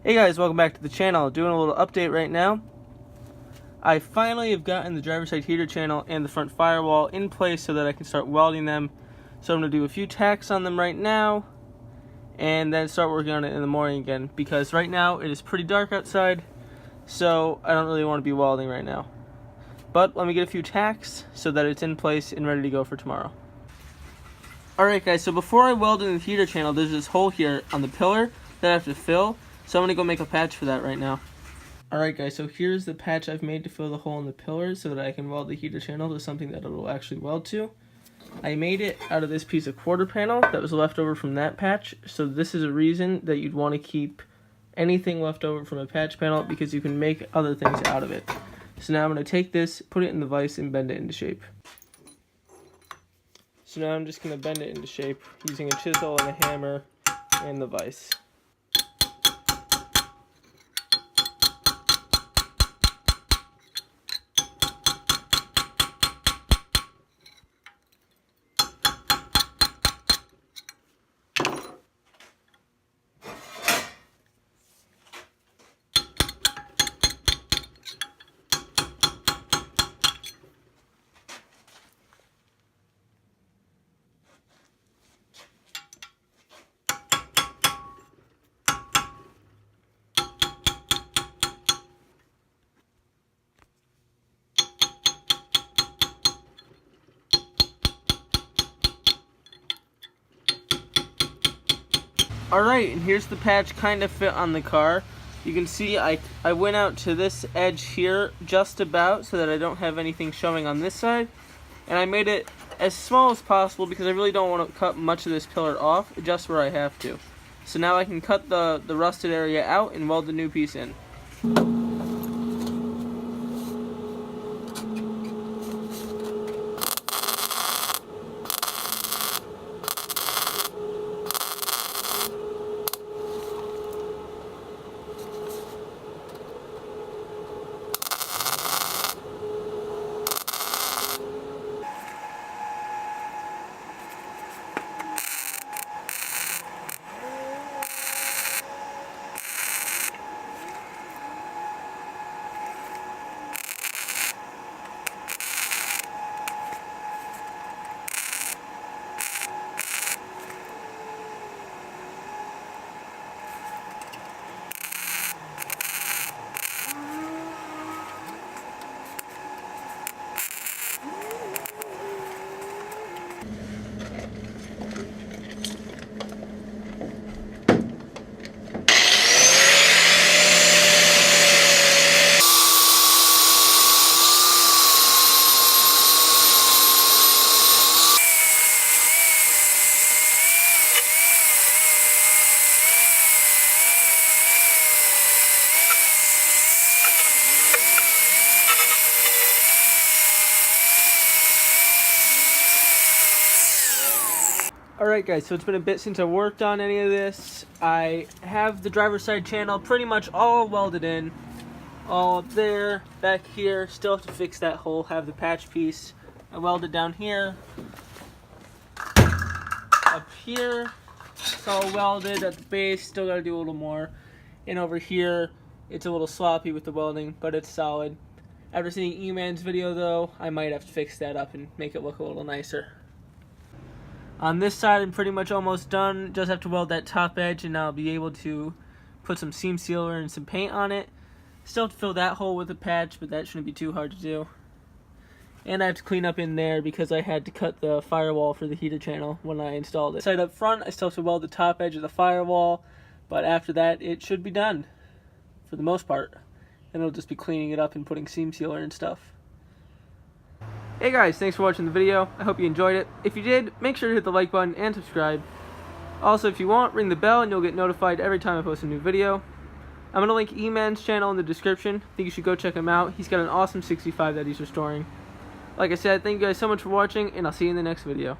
Hey guys, welcome back to the channel. Doing a little update right now. I finally have gotten the driver's side heater channel and the front firewall in place so that I can start welding them. So I'm going to do a few tacks on them right now and then start working on it in the morning again, because right now it is pretty dark outside, so I don't really want to be welding right now. But let me get a few tacks so that it's in place and ready to go for tomorrow. Alright guys, so before I weld in the heater channel, there's this hole here on the pillar that I have to fill. So I'm going to go make a patch for that right now. Alright guys, so here's the patch I've made to fill the hole in the pillar so that I can weld the heater channel to something that it will actually weld to. I made it out of this piece of quarter panel that was left over from that patch. So this is a reason that you'd want to keep anything left over from a patch panel, because you can make other things out of it. So now I'm going to take this, put it in the vise, and bend it into shape. So now I'm just going to bend it into shape using a chisel and a hammer and the vise. Alright, and here's the patch kind of fit on the car. You can see I went out to this edge here just about so that I don't have anything showing on this side. And I made it as small as possible because I really don't want to cut much of this pillar off, just where I have to. So now I can cut the rusted area out and weld the new piece in. Alright guys, so it's been a bit since I worked on any of this. I have the driver's side channel pretty much all welded in. All up there, back here, still have to fix that hole, have the patch piece. I welded down here. Up here, it's all welded at the base, still gotta do a little more. And over here, it's a little sloppy with the welding, but it's solid. After seeing E-Man's video though, I might have to fix that up and make it look a little nicer. On this side, I'm pretty much almost done. Just have to weld that top edge, and I'll be able to put some seam sealer and some paint on it. Still have to fill that hole with a patch, but that shouldn't be too hard to do. And I have to clean up in there because I had to cut the firewall for the heater channel when I installed it. Side up front, I still have to weld the top edge of the firewall, but after that, it should be done for the most part. Then it'll just be cleaning it up and putting seam sealer and stuff. Hey guys, thanks for watching the video. I hope you enjoyed it. If you did, make sure to hit the like button and subscribe. Also, if you want, ring the bell and you'll get notified every time I post a new video. I'm going to link E-Man's channel in the description. I think you should go check him out. He's got an awesome 65 that he's restoring. Like I said, thank you guys so much for watching, and I'll see you in the next video.